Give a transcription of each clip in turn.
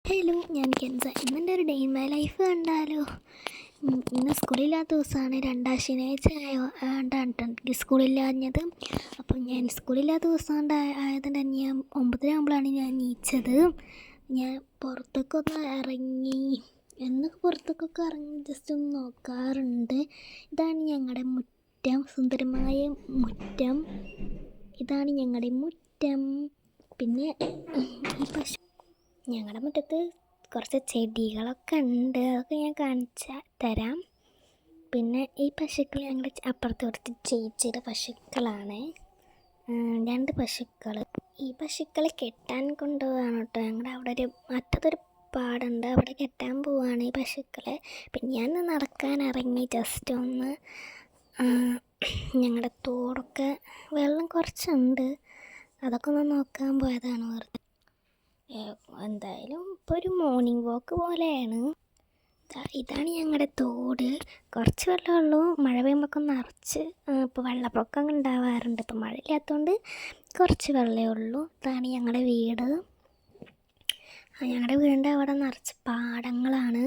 Hello, ഞാൻ കെൻസ. ഇന്നെൻ്റെ ഒരു ഡേ ഇൻ മൈ ലൈഫ് കണ്ടാലോ? ഇന്ന് സ്കൂളില്ലാത്ത ദിവസമാണ്. രണ്ടാം ശനിയാഴ്ച ആയതുകൊണ്ടാണ് എനിക്ക് സ്കൂളില്ലാഞ്ഞത്. അപ്പോൾ ഞാൻ സ്കൂളില്ലാത്ത ദിവസം ആയതുകൊണ്ട് ഞാൻ 9:30 ആകുമ്പോഴാണ് ഞാൻ എണീച്ചത്. ഞാൻ പുറത്തേക്കൊന്ന് ഇറങ്ങി, എന്നൊക്കെ പുറത്തേക്കൊക്കെ ഇറങ്ങി ജസ്റ്റ് ഒന്ന് നോക്കാറുണ്ട്. ഇതാണ് ഞങ്ങളുടെ മുറ്റം, സുന്ദരമായ മുറ്റം. ഇതാണ് ഞങ്ങളുടെ മുറ്റം. പിന്നെ ഈ ഞങ്ങളുടെ മുറ്റത്ത് കുറച്ച് ചെടികളൊക്കെ ഉണ്ട്, അതൊക്കെ ഞാൻ കാണിച്ചു തരാം. പിന്നെ ഈ പശുക്കൾ ഞങ്ങളുടെ അപ്പുറത്ത് കുറച്ച് ചേച്ചിയുടെ പശുക്കളാണ്, 2 പശുക്കൾ. ഈ പശുക്കളെ കെട്ടാൻ കൊണ്ടുപോവാണ് കേട്ടോ. ഞങ്ങളുടെ അവിടെ ഒരു മറ്റൊരു പാടുണ്ട്, അവിടെ കെട്ടാൻ പോവുകയാണ് ഈ പശുക്കളെ. പിന്നെ ഞാൻ നടക്കാൻ ഇറങ്ങി, ജസ്റ്റ് ഒന്ന് ഞങ്ങളുടെ തോടൊക്കെ വെള്ളം കുറച്ചുണ്ട്, അതൊക്കെ ഒന്ന് നോക്കാൻ പോയതാണ് വെറുതെ. എന്തായാലും ഇപ്പോൾ ഒരു മോർണിംഗ് വാക്ക് പോലെയാണ്. ഇതാണ് ഞങ്ങളുടെ തോട്. കുറച്ച് വെള്ളമുള്ളൂ, മഴ പെയ്യുമ്പോൾ നിറച്ച് ഇപ്പോൾ വെള്ളപ്പൊക്കം ഉണ്ടാവാറുണ്ട്. ഇപ്പോൾ മഴ ഇല്ലാത്തതുകൊണ്ട് കുറച്ച് വെള്ളമേ ഉള്ളൂ. ഇതാണ് ഞങ്ങളുടെ വീട്. ഞങ്ങളുടെ വീടിൻ്റെ അവിടെ നിറച്ച് പാടങ്ങളാണ്.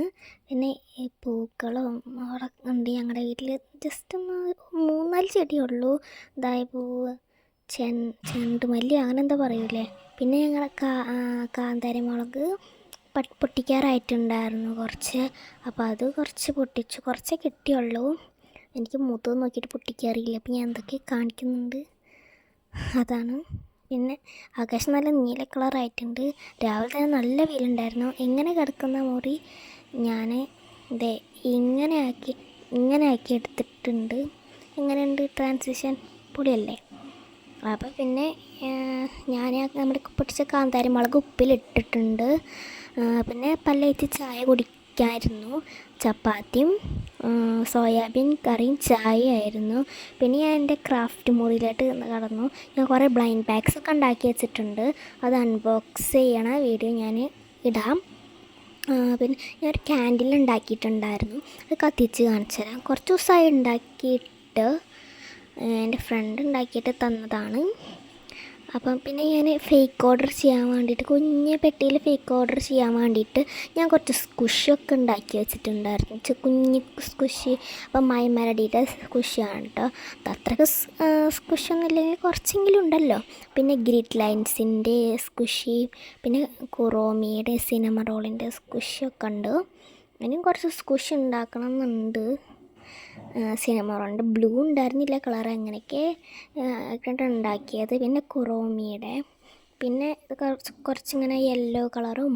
പിന്നെ ഈ പൂക്കളും അവിടെ ഉണ്ട്. ഞങ്ങളുടെ വീട്ടിൽ ജസ്റ്റ് ഒന്ന് 3-4 ചെടിയുള്ളൂ. ഇതായ പൂവ്, ചെണ്ടുമല്ലി അങ്ങനെ എന്താ പറയൂലേ. പിന്നെ ഞങ്ങളുടെ കാന്താരി മുളക് പൊട്ടിക്കാറായിട്ടുണ്ടായിരുന്നു കുറച്ച്. അപ്പോൾ അത് കുറച്ച് പൊട്ടിച്ചു, കുറച്ചേ കിട്ടിയുള്ളൂ. എനിക്ക് മൂത്തത് നോക്കിയിട്ട് പൊട്ടിക്കാറില്ല, അപ്പോൾ ഞാൻ എന്തൊക്കെ കാണിക്കുന്നുണ്ട് അതാണ്. പിന്നെ ആകാശം നല്ല നീല കളറായിട്ടുണ്ട്. രാവിലെ തന്നെ നല്ല വെയിലുണ്ടായിരുന്നു. എങ്ങനെ കിടക്കുന്ന മുറി ഞാൻ ഇങ്ങനെ ആക്കി എടുത്തിട്ടുണ്ട്. എങ്ങനെയുണ്ട് ട്രാൻസിഷൻ? പൊളിയല്ലേ? അപ്പോൾ പിന്നെ ഞാൻ നമ്മുടെ പൊട്ടിച്ച കാന്താരി മുളക് ഉപ്പിലിട്ടിട്ടുണ്ട്. പിന്നെ പല്ലേറ്റ് ചായ കുടിക്കായിരുന്നു. ചപ്പാത്തിയും സോയാബീൻ കറിയും ചായയായിരുന്നു. പിന്നെ ഞാൻ എൻ്റെ ക്രാഫ്റ്റ് മുറിയിലോട്ട് കടന്നു. ഞാൻ കുറേ ബ്ലൈൻഡ് ബാഗ്സ് ഒക്കെ ഉണ്ടാക്കി വെച്ചിട്ടുണ്ട്, അത് അൺബോക്സ് ചെയ്യണ വീഡിയോ ഞാൻ ഇടാം. പിന്നെ ഞാനൊരു ക്യാൻഡിൽ ഉണ്ടാക്കിയിട്ടുണ്ടായിരുന്നു, അത് കത്തിച്ച് കാണിച്ചു തരാം. കുറച്ച് ദിവസമായി ഉണ്ടാക്കിയിട്ട്, എൻ്റെ ഫ്രണ്ട് ഉണ്ടാക്കിയിട്ട് തന്നതാണ്. അപ്പം പിന്നെ ഞാൻ ഫേക്ക് ഓർഡർ ചെയ്യാൻ വേണ്ടിയിട്ട്, കുഞ്ഞ് പെട്ടിയിൽ ഫേക്ക് ഓർഡർ ചെയ്യാൻ വേണ്ടിയിട്ട് ഞാൻ കുറച്ച് സ്കുഷൊക്കെ ഉണ്ടാക്കി വെച്ചിട്ടുണ്ടായിരുന്നു, കുഞ്ഞ് സ്കുഷ്. അപ്പം മൈ മെലഡിയുടെ സ്കുഷാണ് കേട്ടോ. അത്രയ്ക്ക് സ്കുഷൊന്നും ഇല്ലെങ്കിൽ കുറച്ചെങ്കിലും ഉണ്ടല്ലോ. പിന്നെ ഗ്രിഡ് ലൈൻസിൻ്റെ സ്കുഷി, പിന്നെ കുറോമിയുടെ സിനമറോളിൻ്റെ സ്കുഷൊക്കെ ഉണ്ട്. ഇനിയും കുറച്ച് സ്കുഷ് ഉണ്ടാക്കണം എന്നുണ്ട്. സിനമറോളിൻ്റെ ബ്ലൂ ഉണ്ടായിരുന്നില്ല കളർ, അങ്ങനെയൊക്കെ കണ്ട് ഉണ്ടാക്കിയത്. പിന്നെ കുറോമിയുടെ, പിന്നെ കുറച്ചിങ്ങനെ യെല്ലോ കളറും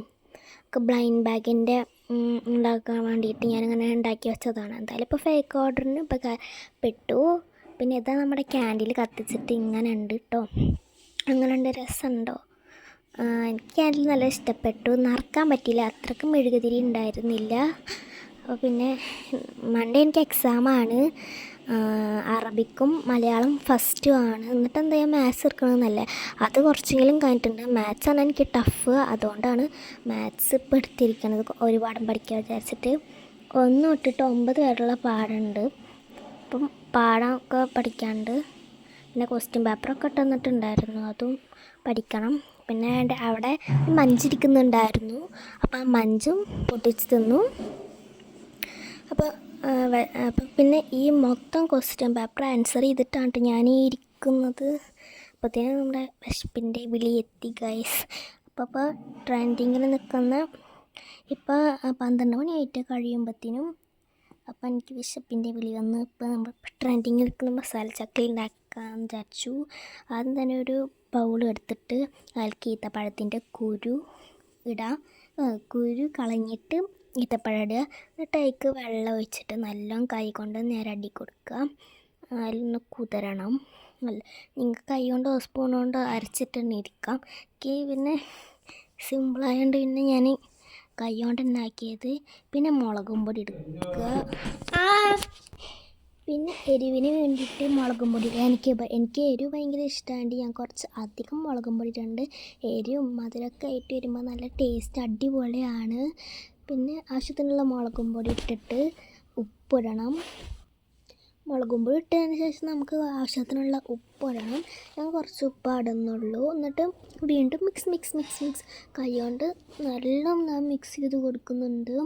ഒക്കെ ബ്ലൈൻഡ് ബാഗിൻ്റെ ഉണ്ടാക്കാൻ വേണ്ടിയിട്ട് ഞാനിങ്ങനെ ഉണ്ടാക്കി വെച്ചതാണ്. എന്തായാലും ഇപ്പോൾ ഫേക്ക് ഓർഡറിന് പെട്ടു. പിന്നെ ഇതാ നമ്മുടെ ക്യാൻഡിൽ കത്തിച്ചിട്ട് ഇങ്ങനെ ഉണ്ട് കേട്ടോ. അങ്ങനെ ഉണ്ട്, രസമുണ്ടോ? എനിക്ക് ക്യാൻഡിൽ നല്ല ഇഷ്ടപ്പെട്ടു. നറക്കാൻ പറ്റിയില്ല, അത്രയ്ക്കും മെഴുകുതിരി ഉണ്ടായിരുന്നില്ല. അപ്പോൾ പിന്നെ മൺഡേ എനിക്ക് എക്സാമാണ്, അറബിക്കും മലയാളം ഫസ്റ്റും ആണ്. എന്നിട്ട് എന്താ ഞാൻ മാത്സ് എടുക്കണമെന്നല്ലേ, അത് കുറച്ചെങ്കിലും കഴിഞ്ഞിട്ടുണ്ട്. മാത്സാണ് എനിക്ക് ടഫ്, അതുകൊണ്ടാണ് മാത്സ് ഇപ്പോൾ എടുത്തിരിക്കുന്നത്. ഒരു പാഠം പഠിക്കാൻ വിചാരിച്ചിട്ട് 1 തൊട്ടിട്ട് 9 വരെയുള്ള പാഠമുണ്ട്. അപ്പം പാഠമൊക്കെ പഠിക്കാണ്ട്, പിന്നെ ക്വസ്റ്റ്യൻ പേപ്പറൊക്കെ തന്നിട്ടുണ്ടായിരുന്നു, അതും പഠിക്കണം. പിന്നെ അവിടെ മഞ്ചിരിക്കുന്നുണ്ടായിരുന്നു, അപ്പം മഞ്ചും പൊട്ടിച്ച് തിന്നു. അപ്പോൾ പിന്നെ ഈ മൊത്തം ക്വസ്റ്റ്യൻ പേപ്പർ ആൻസർ ചെയ്തിട്ടാണ് ഞാൻ ഇരിക്കുന്നത്. അപ്പോഴത്തേനും നമ്മുടെ വിശപ്പിൻ്റെ വിളി എത്തി ഗൈസ്. അപ്പോൾ ട്രെൻഡിങ്ങിൽ നിൽക്കുന്ന ഇപ്പോൾ 12 മണിയായിട്ട് കഴിയുമ്പോഴത്തേനും അപ്പോൾ എനിക്ക് വിശപ്പിൻ്റെ വിളി വന്ന് ഇപ്പോൾ നമ്മൾ ട്രെൻഡിങ്ങിൽ നിൽക്കുന്ന മസാല ചക്ലി ഉണ്ടാക്കാൻ വിചാരിച്ചു. ആദ്യം തന്നെ ഒരു ബൗൾ എടുത്തിട്ട് അതിലേക്ക് ഈത്തപ്പഴത്തിൻ്റെ കുരു ഇടാം. കുരു കളഞ്ഞിട്ട് ഈത്തപ്പഴം ഇടുക. എന്നിട്ട് അതിലേക്ക് വെള്ളം ഒഴിച്ചിട്ട് നല്ലോണം കൈ കൊണ്ട് നേരടി കൊടുക്കുക. അതിലൊന്ന് കുതിരണം. നിങ്ങൾക്ക് കൈ കൊണ്ടോ സ്പൂൺ കൊണ്ടോ അരച്ചിട്ട് തന്നെ ഇരിക്കാം. പിന്നെ സിമ്പിളായതുകൊണ്ട് പിന്നെ ഞാൻ കൈ കൊണ്ട് തന്നെ ആക്കിയത്. പിന്നെ മുളകും പൊടി എടുക്കുക. പിന്നെ എരിവിന് വേണ്ടിയിട്ട് മുളകും പൊടി എനിക്ക് എരിവ് ഭയങ്കര ഇഷ്ടമായതുകൊണ്ട് ഞാൻ കുറച്ച് അധികം മുളകും പൊടി ഇട്ടുണ്ട്. എരിവും മധുരമൊക്കെ ആയിട്ട് വരുമ്പോൾ നല്ല ടേസ്റ്റ് അടിപൊളിയാണ്. പിന്നെ ആവശ്യത്തിനുള്ള മുളകും പൊടി ഇട്ടിട്ട് ഉപ്പിടണം. മുളകും പൊടി ഇട്ടതിന് ശേഷം നമുക്ക് ആവശ്യത്തിനുള്ള ഉപ്പ് ഇടണം. ഞാൻ കുറച്ച് ഉപ്പ് ഇടുന്നുള്ളൂ. എന്നിട്ട് വീണ്ടും മിക്സ് കൈ കൊണ്ട് നല്ല മിക്സ് ചെയ്ത് കൊടുക്കുന്നുണ്ട്.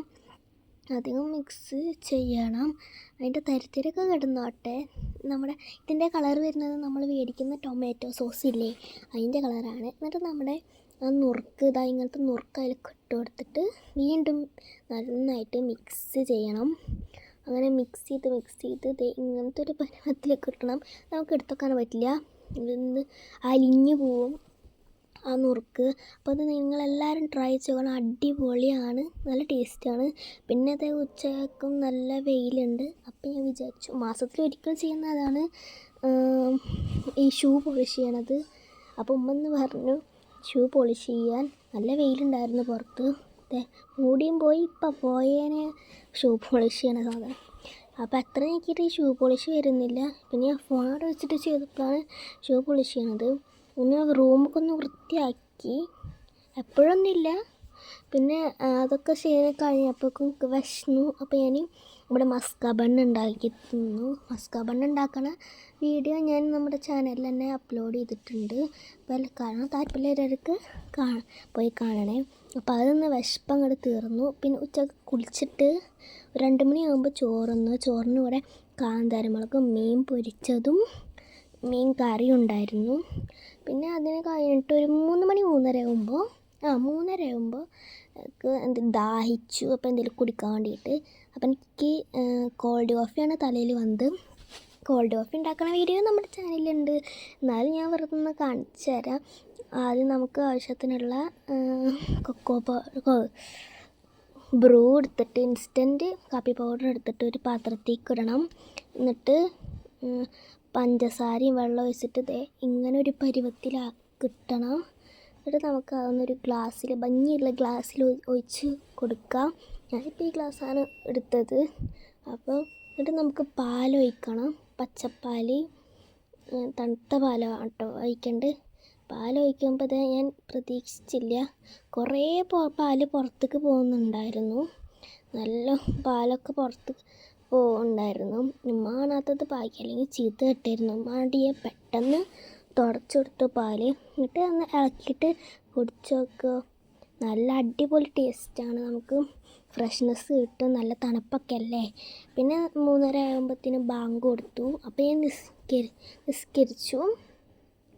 അധികം മിക്സ് ചെയ്യണം. അതിൻ്റെ തരിത്തിരൊക്കെ കിടന്നോട്ടെ. നമ്മുടെ ഇതിൻ്റെ കളർ വരുന്നത് നമ്മൾ മേടിക്കുന്ന ടൊമാറ്റോ സോസ് ഇല്ലേ, അതിൻ്റെ കളറാണ്. എന്നിട്ട് നമ്മുടെ ആ നുറുക്ക് ഇങ്ങനത്തെ നുറുക്ക് അതിലേക്ക് ഇട്ട് കൊടുത്തിട്ട് വീണ്ടും നന്നായിട്ട് മിക്സ് ചെയ്യണം. അങ്ങനെ മിക്സ് ചെയ്ത് ഇങ്ങനത്തെ ഒരു പരുവത്തിലേക്ക് കിട്ടണം. നമുക്ക് എടുത്തൊക്കാൻ പറ്റില്ല, ഇത് അലിഞ്ഞു പോവും ആ നുറുക്ക്. അപ്പോൾ അത് നിങ്ങളെല്ലാവരും ട്രൈ ചെയ്യണം. അടിപൊളിയാണ്, നല്ല ടേസ്റ്റാണ്. പിന്നെ അത് ഉച്ചയ്ക്കും നല്ല വെയിലുണ്ട്. അപ്പോൾ ഞാൻ വിചാരിച്ചു മാസത്തിലൊരിക്കൽ ചെയ്യുന്നതാണ് ഈ ഷൂ പോളിഷ് ചെയ്യണത്. അപ്പോൾ ഉമ്മന്ന് പറഞ്ഞു ഷൂ പോളിഷ് ചെയ്യാൻ. നല്ല വെയിലുണ്ടായിരുന്നു പുറത്ത്. മൂടിയും പോയി, ഇപ്പം പോയേനെ ഷൂ പോളിഷ് ചെയ്യണ സാധനം. അപ്പോൾ അത്ര നോക്കിയിട്ട് ഈ ഷൂ പോളിഷ് വരുന്നില്ല. പിന്നെ ഞാൻ ഫോണോട് വെച്ചിട്ട് ചെയ്തപ്പോഴാണ് ഷൂ പോളിഷ് ചെയ്യണത്. പിന്നെ റൂമൊക്കെ ഒന്ന് വൃത്തിയാക്കി, എപ്പോഴൊന്നുമില്ല. പിന്നെ അതൊക്കെ ചെയ്ത് കഴിഞ്ഞപ്പോഴേക്കും വിശന്നു. അപ്പോൾ ഞാൻ ഇവിടെ മസ്ക ബണ്ണ് ഉണ്ടാക്കി തിന്നു. മസ്ക ബണ്ണ് ഉണ്ടാക്കണ വീഡിയോ ഞാൻ നമ്മുടെ ചാനലിൽ തന്നെ അപ്ലോഡ് ചെയ്തിട്ടുണ്ട്. അപ്പോൾ കാരണം താല്പര്യമുള്ളവർക്ക് പോയി കാണണേ. അപ്പോൾ അതൊന്ന് വിശപ്പ് അങ്ങോട്ട് തീർന്നു. പിന്നെ ഉച്ചക്ക് കുളിച്ചിട്ട് 2 മണിയാകുമ്പോൾ ചോറിന് കൂടെ കാന്താരിമുളകും മീൻ പൊരിച്ചതും മീൻ കറിയും ഉണ്ടായിരുന്നു. പിന്നെ അതിന് കഴിഞ്ഞിട്ട് ഒരു 3 മണി 3:30 ആകുമ്പോൾ ദാഹിച്ചു. അപ്പോൾ എന്തെങ്കിലും കുടിക്കാൻ വേണ്ടിയിട്ട്. അപ്പം എനിക്ക് കോൾഡ് കോഫിയാണ് തലയിൽ വന്നത്. കോൾഡ് കോഫി ഉണ്ടാക്കുന്ന വീഡിയോ നമ്മുടെ ചാനലിലുണ്ട്, എന്നാലും ഞാൻ വെറുതെ ഒന്ന് കാണിച്ചു തരാം. ആദ്യം നമുക്ക് ആവശ്യത്തിനുള്ള ബ്രൂ എടുത്തിട്ട് ഇൻസ്റ്റൻറ്റ് കാപ്പി പൗഡർ എടുത്തിട്ട് ഒരു പാത്രത്തേക്ക് ഇടണം. എന്നിട്ട് പഞ്ചസാരയും വെള്ളം ഒഴിച്ചിട്ട് ഇങ്ങനെ ഒരു പരുവത്തിൽ കിട്ടണം. എന്നിട്ട് നമുക്ക് അതൊന്നൊരു ഗ്ലാസ്സിൽ, ഭംഗിയുള്ള ഗ്ലാസ്സിൽ ഒഴിച്ച് കൊടുക്കാം. ഞാനിപ്പോൾ ഈ ഗ്ലാസ്സാണ് എടുത്തത്. അപ്പോൾ എന്നിട്ട് നമുക്ക് പാലൊഴിക്കണം. പച്ചപ്പാൽ, തണുത്ത പാലോ കേട്ടോ ഒഴിക്കേണ്ടത്. പാലൊഴിക്കുമ്പോൾ ഞാൻ പ്രതീക്ഷിച്ചില്ല, കുറേ പാൽ പുറത്തേക്ക് പോകുന്നുണ്ടായിരുന്നു. നല്ല പാലൊക്കെ പുറത്ത് ഉണ്ടായിരുന്നു. ഉമ്മ കാണാത്തത് ബാക്കി, അല്ലെങ്കിൽ ചീത്ത കിട്ടായിരുന്നു. ഉമ്മാണ്ടിയെ പെട്ടെന്ന് തുടച്ചെടുത്തു പാൽ. എന്നിട്ട് ഒന്ന് ഇളക്കിയിട്ട് കുടിച്ച് നോക്കുക. നല്ല അടിപൊളി ടേസ്റ്റാണ്. നമുക്ക് ഫ്രഷ്നെസ് കിട്ടും, നല്ല തണുപ്പൊക്കെ അല്ലേ. പിന്നെ 3:30 ആകുമ്പോഴത്തേനും ബാങ്ക് കൊടുത്തു. അപ്പോൾ ഞാൻ നിസ്കരിച്ചു.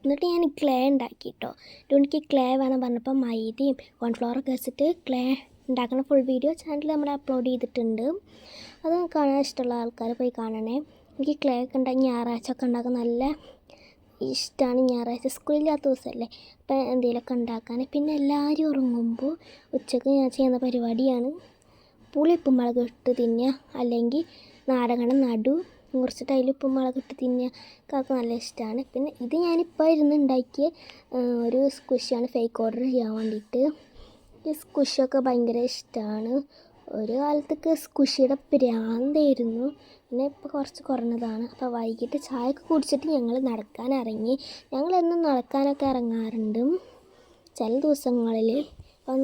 എന്നിട്ട് ഞാൻ ക്ലേ ഉണ്ടാക്കി കേട്ടോ. എനിക്ക് ക്ലേ വേണം പറഞ്ഞപ്പോൾ മൈദയും കോൺഫ്ലവറൊക്കെ വെച്ചിട്ട് ക്ലേ ഉണ്ടാക്കുന്ന ഫുൾ വീഡിയോ ചാനലിൽ നമ്മൾ അപ്ലോഡ് ചെയ്തിട്ടുണ്ട്. അത് കാണാൻ ഇഷ്ടമുള്ള ആൾക്കാർ പോയി കാണണേ. എനിക്ക് ക്ലേ ഒക്കെ ഉണ്ടാക്കി ഞായറാഴ്ച ഒക്കെ ഉണ്ടാക്കാൻ നല്ല ഇഷ്ടമാണ്. ഞായറാഴ്ച സ്കൂളില്ലാത്ത ദിവസമല്ലേ, അപ്പം എന്തെങ്കിലുമൊക്കെ ഉണ്ടാക്കാൻ. പിന്നെ എല്ലാവരും ഉറങ്ങുമ്പോൾ ഉച്ചയ്ക്ക് ഞാൻ ചെയ്യുന്ന പരിപാടിയാണ് പുളിയുപ്പും മുളക് ഇട്ട് തിന്നുക, അല്ലെങ്കിൽ നാരങ്ങ നടു മുറിച്ചിട്ട് അതിൽ ഉപ്പും മുളക് ഇട്ട് തിന്നുക. കാക്ക് നല്ല ഇഷ്ടമാണ്. പിന്നെ ഇത് ഞാനിപ്പോൾ ഉണ്ടാക്കിയ ഒരു സ്ക്വിഷാണ് ഫേക്ക് ഓർഡർ ചെയ്യാൻ വേണ്ടിയിട്ട്. ഈ സ്ക്വിഷൊക്കെ ഭയങ്കര ഇഷ്ടമാണ്. ഒരു കാലത്തൊക്കെ സ്ക്വിഷിയുടെ പ്രാന്തായിരുന്നു. പിന്നെ ഇപ്പോൾ കുറച്ച് കുറഞ്ഞതാണ്. അപ്പോൾ വൈകിട്ട് ചായയൊക്കെ കുടിച്ചിട്ട് ഞങ്ങൾ നടക്കാൻ ഇറങ്ങി. ഞങ്ങളെന്നും നടക്കാനൊക്കെ ഇറങ്ങാറുണ്ട് ചില ദിവസങ്ങളിൽ. അപ്പം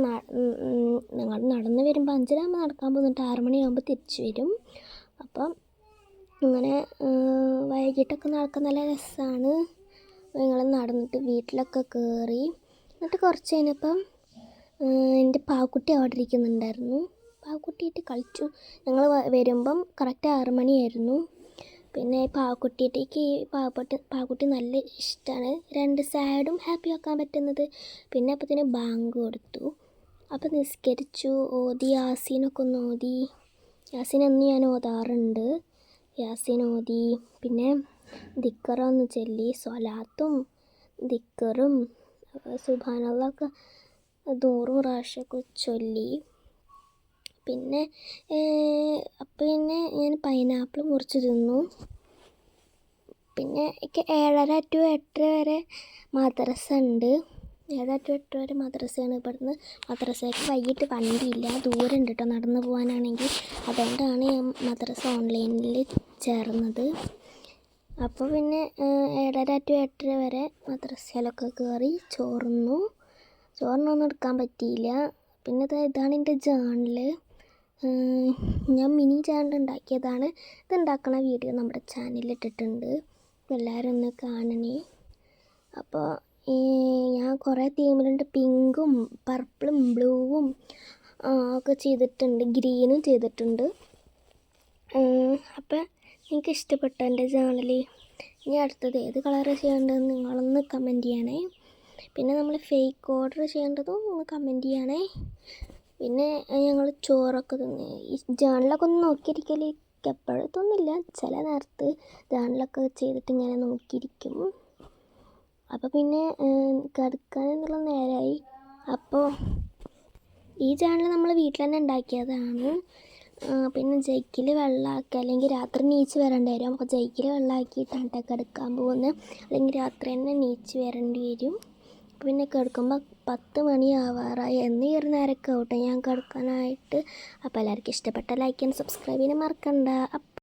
ഞങ്ങൾ നടന്ന് വരുമ്പോൾ 5:30 ആകുമ്പോൾ നടക്കാൻ പോകുന്നിട്ട് 6 മണിയാകുമ്പോൾ തിരിച്ചു വരും. അപ്പം അങ്ങനെ വൈകിട്ടൊക്കെ നടക്കാൻ നല്ല രസമാണ്. ഞങ്ങൾ നടന്നിട്ട് വീട്ടിലൊക്കെ കയറി. എന്നിട്ട് കുറച്ച് കഴിഞ്ഞപ്പം എൻ്റെ പാവക്കുട്ടി അവിടെ ഇരിക്കുന്നുണ്ടായിരുന്നു. പാവക്കുട്ടിയിട്ട് കളിച്ചു. ഞങ്ങൾ വരുമ്പം കറക്റ്റ് 6 മണിയായിരുന്നു. പിന്നെ പാവക്കുട്ടിയിട്ടേക്ക് പാവക്കുട്ടി നല്ല ഇഷ്ടമാണ്. 2 സൈഡും ഹാപ്പി ആക്കാൻ പറ്റുന്നത്. പിന്നെ അപ്പത്തിന് ബാങ്ക് കൊടുത്തു. അപ്പം നിസ്കരിച്ചു, ഓതി, യാസീനൊക്കെ ഒന്ന് ഓതി. യാസീനൊന്ന് ഞാൻ ഓതാറുണ്ട്. യാസീൻ ഓതി. പിന്നെ ദിക്കറൊന്ന് ചൊല്ലി, സ്വലാത്തും ദിക്കറും സുബ്ഹാനല്ലാഹൊക്കെ 100 പ്രാവശ്യമൊക്കെ ചൊല്ലി. പിന്നെ ഞാൻ പൈനാപ്പിൾ മുറിച്ച് തിന്നു. പിന്നെ എനിക്ക് 7:30 to 8:30 വരെ മദ്രസ ഉണ്ട്. 7 to 8 വരെ മദ്രസയാണ്. ഇവിടുന്ന് മദ്രസയ്ക്ക് വൈകിട്ട് വണ്ടിയില്ല, ദൂരം ഉണ്ട് കേട്ടോ നടന്നു പോകാനാണെങ്കിൽ. അതുകൊണ്ടാണ് ഞാൻ മദ്രസ ഓൺലൈനിൽ ചേർന്നത്. അപ്പോൾ പിന്നെ 7:30 to 8:30 വരെ മദ്രസയിലൊക്കെ കയറി ചോറിനൊന്നും എടുക്കാൻ പറ്റിയില്ല. പിന്നെ ഇതാണ് എൻ്റെ ജേണൽ. ഞാൻ മിനി ചാനൽ ഉണ്ടാക്കിയതാണ്. ഇത് ഉണ്ടാക്കണ വീഡിയോ നമ്മുടെ ചാനലിൽ ഇട്ടിട്ടുണ്ട്. അപ്പോൾ എല്ലാവരും ഒന്ന് കാണണേ. അപ്പോൾ ഞാൻ കുറേ തീമിലുണ്ട്. പിങ്കും പർപ്പിളും ബ്ലൂവും ഒക്കെ ചെയ്തിട്ടുണ്ട്, ഗ്രീനും ചെയ്തിട്ടുണ്ട്. അപ്പോൾ നിങ്ങൾക്ക് ഇഷ്ടപ്പെട്ട എൻ്റെ ചാനൽ ഇനി അടുത്തത് ഏത് കളർ ചെയ്യേണ്ടതെന്ന് നിങ്ങളൊന്ന് കമൻറ്റ് ചെയ്യണേ. പിന്നെ നമ്മൾ ഫേക്ക് ഓർഡർ ചെയ്യേണ്ടതും ഒന്ന് കമൻറ്റ് ചെയ്യണേ. പിന്നെ ഞങ്ങൾ ചോറൊക്കെ തിന്ന് ഈ ചാനലൊക്കെ ഒന്ന് നോക്കിയിരിക്കൽ എപ്പോഴത്തൊന്നുമില്ല, ചില നേരത്ത് ചാനലൊക്കെ ചെയ്തിട്ട് ഇങ്ങനെ നോക്കിയിരിക്കും. അപ്പോൾ പിന്നെ കിടക്കാനെന്നുള്ള നേരമായി. അപ്പോൾ ഈ ചാനൽ നമ്മൾ വീട്ടിൽ തന്നെ ഉണ്ടാക്കിയതാണ്. പിന്നെ ജയ്ക്കിൽ വെള്ളമാക്കുക, അല്ലെങ്കിൽ രാത്രി നീച്ച് വരേണ്ടി വരും. അപ്പോൾ ജയ്ക്കിൽ വെള്ളമാക്കിയിട്ടാണ് കിടക്കാൻ പോകുന്നത്, അല്ലെങ്കിൽ രാത്രി തന്നെ നീച്ച് വരേണ്ടി വരും. പിന്നെ കിടക്കുമ്പോൾ 10 മണിയാവാറായി എന്ന് ഈ ഒരു നേരമൊക്കെ ആവട്ടെ ഞാൻ കിടക്കാനായിട്ട്. അപ്പോൾ എല്ലാവർക്കും ഇഷ്ടപ്പെട്ട ലൈക്ക് ആൻഡ് സബ്സ്ക്രൈബ് ചെയ്യാൻ മറക്കണ്ട.